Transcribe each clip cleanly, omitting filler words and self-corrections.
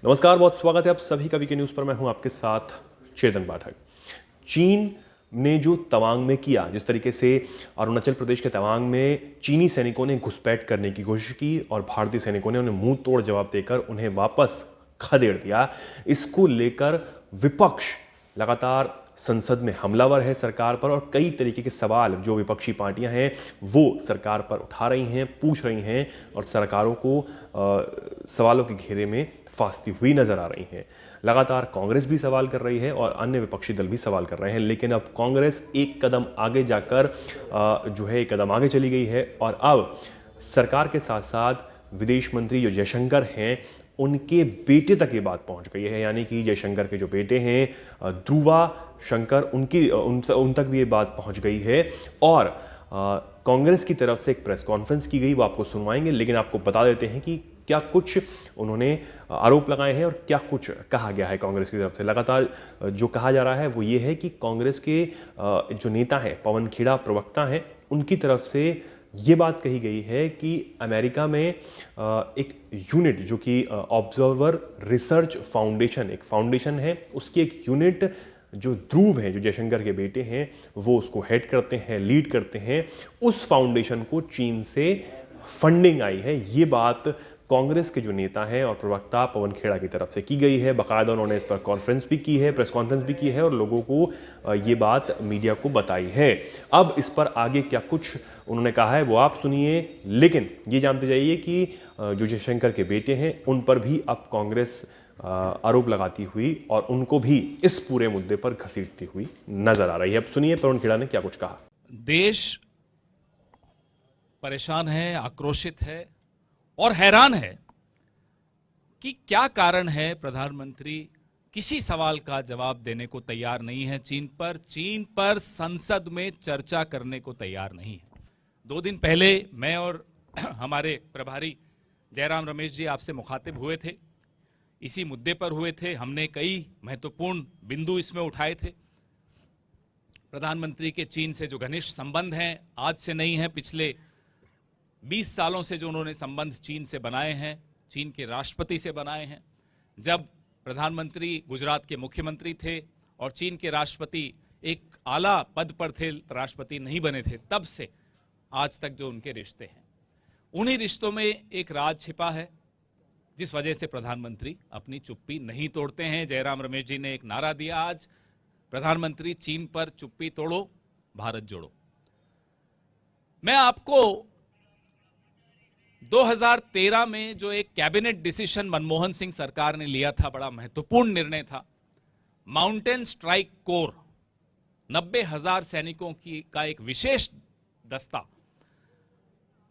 नमस्कार, बहुत स्वागत है आप सभी का वीके न्यूज पर। मैं हूं आपके साथ चेतन पाठक। चीन ने जो तवांग में किया, जिस तरीके से अरुणाचल प्रदेश के तवांग में चीनी सैनिकों ने घुसपैठ करने की कोशिश की और भारतीय सैनिकों ने उन्हें मुंह तोड़ जवाब देकर उन्हें वापस खदेड़ दिया, इसको लेकर विपक्ष लगातार संसद में हमलावर है सरकार पर और कई तरीके के सवाल जो विपक्षी पार्टियां हैं वो सरकार पर उठा रही हैं, पूछ रही हैं और सरकारों को सवालों के घेरे में फांसती हुई नजर आ रही हैं। लगातार कांग्रेस भी सवाल कर रही है और अन्य विपक्षी दल भी सवाल कर रहे हैं, लेकिन अब कांग्रेस एक कदम आगे जाकर जो है एक कदम आगे चली गई है और अब सरकार के साथ साथ विदेश मंत्री जो जयशंकर हैं उनके बेटे तक ये बात पहुंच गई है। यानी कि जयशंकर के जो बेटे हैं ध्रुवा शंकर, उन तक भी ये बात पहुंच गई है और कांग्रेस की तरफ से एक प्रेस कॉन्फ्रेंस की गई, वो आपको सुनवाएंगे। लेकिन आपको बता देते हैं कि क्या कुछ उन्होंने आरोप लगाए हैं और क्या कुछ कहा गया है कांग्रेस की तरफ से। लगातार जो कहा जा रहा है वो ये है कि कांग्रेस के जो नेता हैं, पवन खेड़ा प्रवक्ता हैं, उनकी तरफ से ये बात कही गई है कि अमेरिका में एक यूनिट जो कि ऑब्जर्वर रिसर्च फाउंडेशन, एक फाउंडेशन है, उसकी एक यूनिट जो ध्रुव हैं, जो जयशंकर के बेटे हैं, वो उसको हेड करते हैं, लीड करते हैं, उस फाउंडेशन को चीन से फंडिंग आई है। ये बात कांग्रेस के जो नेता हैं और प्रवक्ता पवन खेड़ा की तरफ से की गई है। बाकायदा उन्होंने इस पर कॉन्फ्रेंस भी की है, प्रेस कॉन्फ्रेंस भी की है और लोगों को ये बात मीडिया को बताई है। अब इस पर आगे क्या कुछ उन्होंने कहा है वो आप सुनिए, लेकिन ये जानते जाइए कि जो जयशंकर के बेटे हैं उन पर भी अब कांग्रेस आरोप लगाती हुई और उनको भी इस पूरे मुद्दे पर घसीटती हुई नजर आ रही है। अब सुनिए पवन खेड़ा ने क्या कुछ कहा। देश परेशान है, आक्रोशित है और हैरान है कि क्या कारण है प्रधानमंत्री किसी सवाल का जवाब देने को तैयार नहीं है। चीन पर संसद में चर्चा करने को तैयार नहीं है। 2 दिन पहले मैं और हमारे प्रभारी जयराम रमेश जी आपसे मुखातिब हुए थे, इसी मुद्दे पर हुए थे। हमने कई महत्वपूर्ण बिंदु इसमें उठाए थे। प्रधानमंत्री के चीन से जो घनिष्ठ संबंध हैं, आज से नहीं है, पिछले 20 सालों से जो उन्होंने संबंध चीन से बनाए हैं, चीन के राष्ट्रपति से बनाए हैं। जब प्रधानमंत्री गुजरात के मुख्यमंत्री थे और चीन के राष्ट्रपति एक आला पद पर थे, राष्ट्रपति नहीं बने थे, तब से आज तक जो उनके रिश्ते हैं, उन्हीं रिश्तों में एक राज छिपा है, जिस वजह से प्रधानमंत्री अपनी चुप्पी नहीं तोड़ते हैं। जयराम रमेश जी ने एक नारा दिया आज, प्रधानमंत्री चीन पर चुप्पी तोड़ो, भारत जोड़ो। मैं आपको 2013 में जो एक कैबिनेट डिसीजन मनमोहन सिंह सरकार ने लिया था, बड़ा महत्वपूर्ण निर्णय था, माउंटेन स्ट्राइक कोर, 90,000 सैनिकों का एक विशेष दस्ता,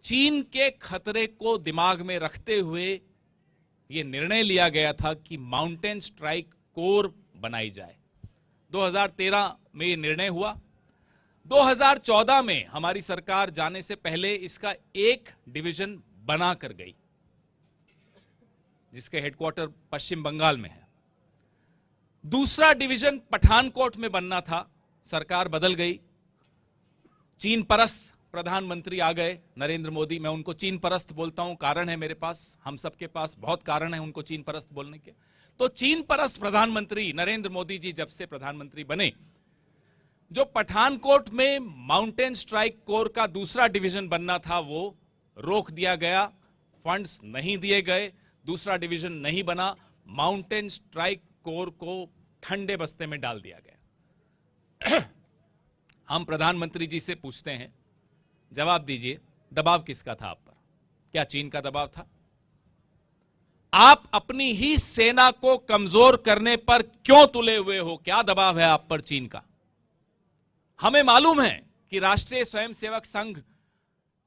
चीन के खतरे को दिमाग में रखते हुए यह निर्णय लिया गया था कि माउंटेन स्ट्राइक कोर बनाई जाए। 2013 में यह निर्णय हुआ। 2014 में हमारी सरकार जाने से पहले इसका एक डिवीजन बना कर गई, जिसके हेडक्वार्टर पश्चिम बंगाल में है। दूसरा डिवीजन पठानकोट में बनना था, सरकार बदल गई। चीन परस्त प्रधानमंत्री आ गए, नरेंद्र मोदी। मैं उनको चीन परस्त बोलता हूं, कारण है मेरे पास, हम सबके पास बहुत कारण है उनको चीन परस्त बोलने के। तो चीन परस्त प्रधानमंत्री नरेंद्र मोदी जी जब से प्रधानमंत्री बने, जो पठानकोट में माउंटेन स्ट्राइक कोर का दूसरा डिवीजन बनना था वो रोक दिया गया, फंड्स नहीं दिए गए, दूसरा डिवीजन नहीं बना, माउंटेन स्ट्राइक कोर को ठंडे बस्ते में डाल दिया गया। हम प्रधानमंत्री जी से पूछते हैं, जवाब दीजिए, दबाव किसका था आप पर? क्या चीन का दबाव था? आप अपनी ही सेना को कमजोर करने पर क्यों तुले हुए हो? क्या दबाव है आप पर चीन का? हमें मालूम है कि राष्ट्रीय स्वयंसेवक संघ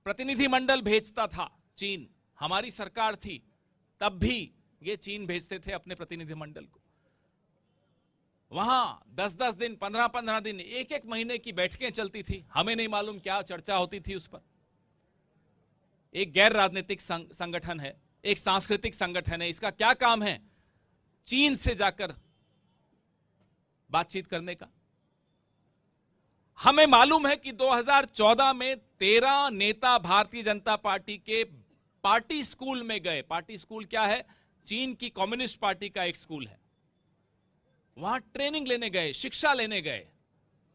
प्रतिनिधिमंडल भेजता था चीन, हमारी सरकार थी तब भी ये चीन भेजते थे अपने प्रतिनिधिमंडल को। वहां 10-10 दिन, 15-15 दिन, 1-1 महीने की बैठकें चलती थी। हमें नहीं मालूम क्या चर्चा होती थी उस पर। एक गैर राजनीतिक संगठन है, एक सांस्कृतिक संगठन है, इसका क्या काम है चीन से जाकर बातचीत करने का? हमें मालूम है कि 2014 में 13 नेता भारतीय जनता पार्टी के पार्टी स्कूल में गए। पार्टी स्कूल क्या है? चीन की कम्युनिस्ट पार्टी का एक स्कूल है, वहां ट्रेनिंग लेने गए, शिक्षा लेने गए।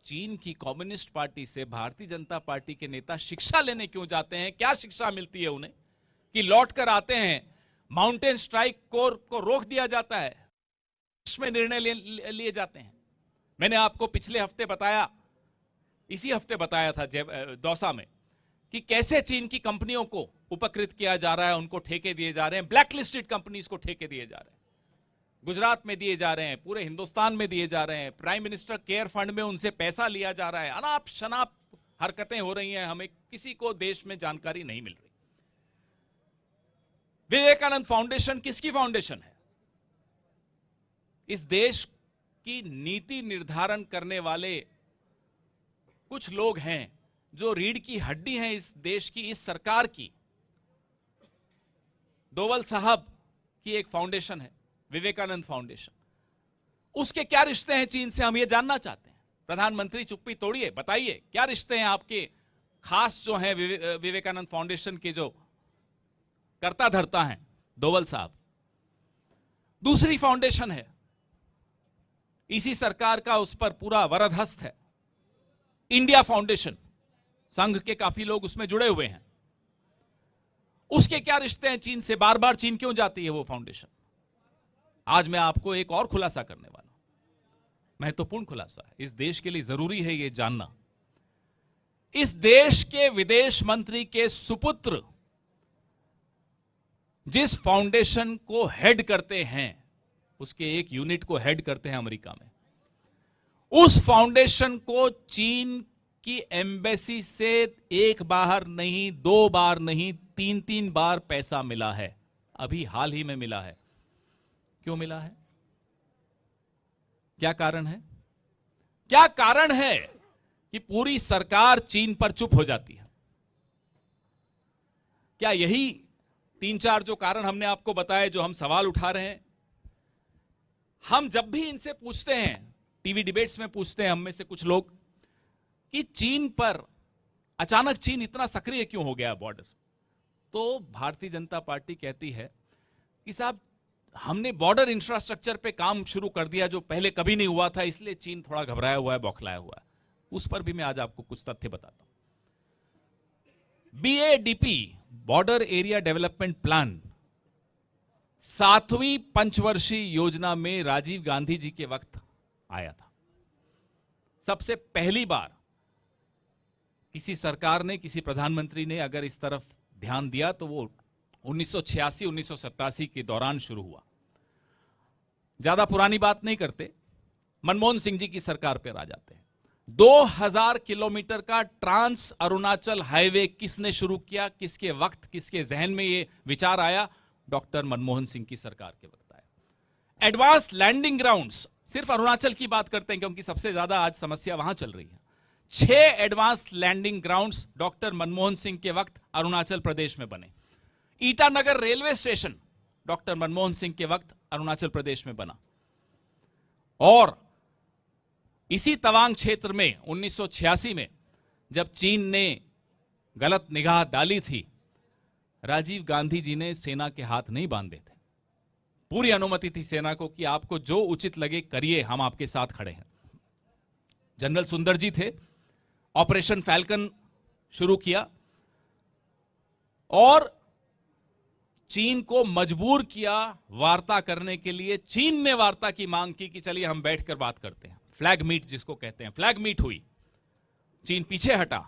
चीन की कम्युनिस्ट पार्टी से भारतीय जनता पार्टी के नेता शिक्षा लेने क्यों जाते हैं? क्या शिक्षा मिलती है उन्हें कि लौट कर आते हैं, माउंटेन स्ट्राइक कोर को रोक दिया जाता है, इसमें निर्णय लिए जाते हैं। मैंने आपको पिछले हफ्ते बताया, इसी हफ्ते बताया था दौसा में, कि कैसे चीन की कंपनियों को उपकृत किया जा रहा है, उनको ठेके दिए जा रहे हैं, ब्लैकलिस्टेड कंपनीज को ठेके दिए जा रहे हैं, गुजरात में दिए जा रहे हैं, पूरे हिंदुस्तान में दिए जा रहे हैं, प्राइम मिनिस्टर केयर फंड में उनसे पैसा लिया जा रहा है, अनाप शनाप हरकतें हो रही हैं, हमें किसी को देश में जानकारी नहीं मिल रही। विवेकानंद फाउंडेशन किसकी फाउंडेशन है? इस देश की नीति निर्धारण करने वाले कुछ लोग हैं जो रीढ़ की हड्डी हैं इस देश की, इस सरकार की। दोवल साहब की एक फाउंडेशन है, विवेकानंद फाउंडेशन। उसके क्या रिश्ते हैं चीन से, हम ये जानना चाहते हैं। प्रधानमंत्री चुप्पी तोड़िए, बताइए क्या रिश्ते हैं आपके खास जो हैं विवेकानंद फाउंडेशन के जो करता धरता हैं दोवल साहब। दूसरी फाउंडेशन है, इसी सरकार का उस पर पूरा वरदहस्त है, इंडिया फाउंडेशन। संघ के काफी लोग उसमें जुड़े हुए हैं। उसके क्या रिश्ते हैं चीन से? बार बार चीन क्यों जाती है वो फाउंडेशन? आज मैं आपको एक और खुलासा करने वाला हूं, महत्वपूर्ण खुलासा है, इस देश के लिए जरूरी है ये जानना। इस देश के विदेश मंत्री के सुपुत्र जिस फाउंडेशन को हेड करते हैं, उसके एक यूनिट को हेड करते हैं अमेरिका में, उस फाउंडेशन को चीन की एम्बेसी से एक बार नहीं, दो बार नहीं, तीन तीन बार पैसा मिला है। अभी हाल ही में मिला है। क्यों मिला है? क्या कारण है? क्या कारण है कि पूरी सरकार चीन पर चुप हो जाती है? क्या यही तीन चार जो कारण हमने आपको बताए, जो हम सवाल उठा रहे हैं? हम जब भी इनसे पूछते हैं, टीवी डिबेट्स में पूछते हैं हम में से कुछ लोग, कि चीन पर अचानक चीन इतना सक्रिय क्यों हो गया बॉर्डर, तो भारतीय जनता पार्टी कहती है कि साहब हमने बॉर्डर इंफ्रास्ट्रक्चर पे काम शुरू कर दिया जो पहले कभी नहीं हुआ था, इसलिए चीन थोड़ा घबराया हुआ है, बौखलाया हुआ है। उस पर भी मैं आज आपको कुछ तथ्य बताता हूं। BADP, border area development plan, 7वीं पंचवर्षीय योजना में राजीव गांधी जी के वक्त आया था। सबसे पहली बार किसी सरकार ने, किसी प्रधानमंत्री ने अगर इस तरफ ध्यान दिया तो वो 1986-1987 के दौरान शुरू हुआ। ज्यादा पुरानी बात नहीं करते, मनमोहन सिंह जी की सरकार पर आ जाते हैं। 2000 किलोमीटर का ट्रांस अरुणाचल हाईवे किसने शुरू किया, किसके वक्त, किसके जहन में ये विचार आया? डॉक्टर मनमोहन सिंह की सरकार के वक्त आया। एडवांस लैंडिंग ग्राउंड्स, सिर्फ अरुणाचल की बात करते हैं क्योंकि सबसे ज्यादा आज समस्या वहां चल रही है। 6 advance landing grounds doctor Manmohan Singh के वक्त अरुणाचल प्रदेश में बने। Itanagar railway station doctor Manmohan Singh के वक्त अरुणाचल प्रदेश में बना। और इसी तवांग क्षेत्र में 1986 में जब चीन ने गलत निगाह डाली थी, राजीव गांधी जी ने सेना के हाथ नहीं बांधे थे। पूरी अनुमति थी सेना को कि आपको जो उचित लगे करिए, हम आपके साथ खड़े हैं। जनरल सुंदर जी थे, ऑपरेशन फैल्कन शुरू किया और चीन को मजबूर किया वार्ता करने के लिए। चीन ने वार्ता की मांग की कि चलिए हम बैठकर बात करते हैं। फ्लैग मीट जिसको कहते हैं, फ्लैग मीट हुई। चीन पीछे हटा,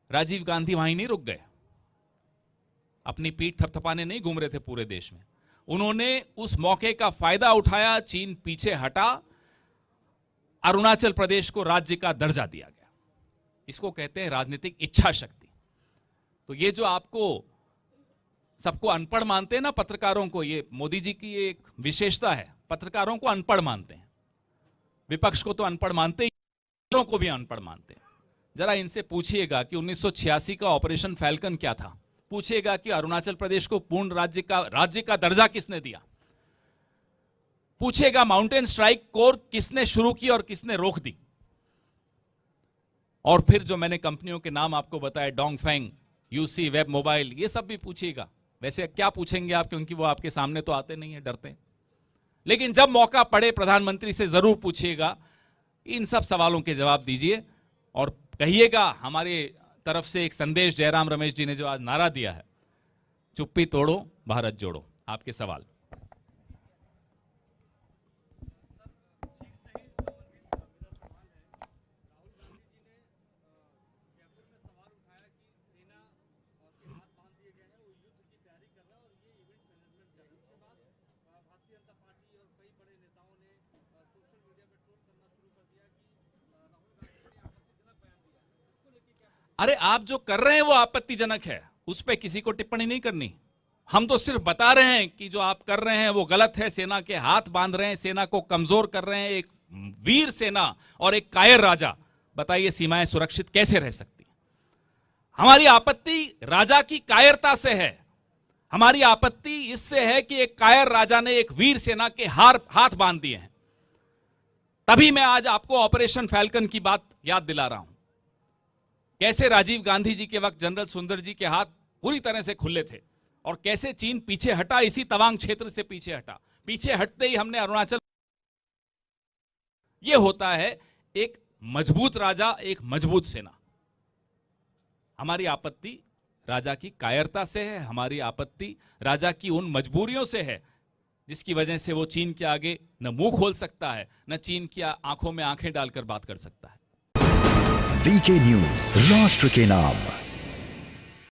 राजीव गांधी वहीं नहीं रुक गए, अपनी पीठ थपथपाने नहीं घूम रहे थे पूरे देश में। उन्होंने उस मौके का फायदा उठाया, चीन पीछे हटा, अरुणाचल प्रदेश को राज्य का दर्जा दिया गया। इसको कहते हैं राजनीतिक इच्छा शक्ति। तो ये जो आपको सबको अनपढ़ मानते हैं ना, पत्रकारों को, ये मोदी जी की एक विशेषता है, पत्रकारों को अनपढ़ मानते हैं। विपक्ष को तो अनपढ़ मानते ही, को भी अनपढ़ मानते हैं। जरा इनसे पूछिएगा कि 1986 का ऑपरेशन फैल्कन क्या था, पूछिएगा कि अरुणाचल प्रदेश को पूर्ण राज्य का दर्जा किसने दिया, पूछिएगा माउंटेन स्ट्राइक कोर किसने शुरू की और किसने रोक दी। और फिर जो मैंने कंपनियों के नाम आपको बताए, डोंगफेंग, यूसी, वेब मोबाइल, ये सब भी पूछिएगा वैसे क्या पूछेंगे आप, क्योंकि वो आपके सामने तो आते नहीं है, डरते हैं। लेकिन जब मौका पड़े प्रधानमंत्री से जरूर पूछिएगा, इन सब सवालों के जवाब दीजिए और कहिएगा हमारे तरफ से एक संदेश जयराम रमेश जी ने जो आज नारा दिया है, चुप्पी तोड़ो भारत जोड़ो। आपके सवाल। अरे आप जो कर रहे हैं वो आपत्तिजनक है, उस पर किसी को टिप्पणी नहीं करनी। हम तो सिर्फ बता रहे हैं कि जो आप कर रहे हैं वो गलत है, सेना के हाथ बांध रहे हैं, सेना को कमजोर कर रहे हैं। एक वीर सेना और एक कायर राजा, बताइए सीमाएं सुरक्षित कैसे रह सकती? हमारी आपत्ति राजा की कायरता से है। हमारी आपत्ति इससे है कि एक कायर राजा ने एक वीर सेना के हाथ बांध दिए हैं। तभी मैं आज आपको ऑपरेशन फैल्कन की बात याद दिला रहा हूं। कैसे राजीव गांधी जी के वक्त जनरल सुंदर जी के हाथ पूरी तरह से खुले थे और कैसे चीन पीछे हटा, इसी तवांग क्षेत्र से पीछे हटा। पीछे हटते ही हमने अरुणाचल। यह होता है एक मजबूत राजा, एक मजबूत सेना। हमारी आपत्ति राजा की कायरता से है, हमारी आपत्ति राजा की उन मजबूरियों से है जिसकी वजह से वो चीन के आगे न मुंह खोल सकता है, न चीन की आंखों में आंखें डालकर बात कर सकता है। वीके न्यूज, राष्ट्र के नाम।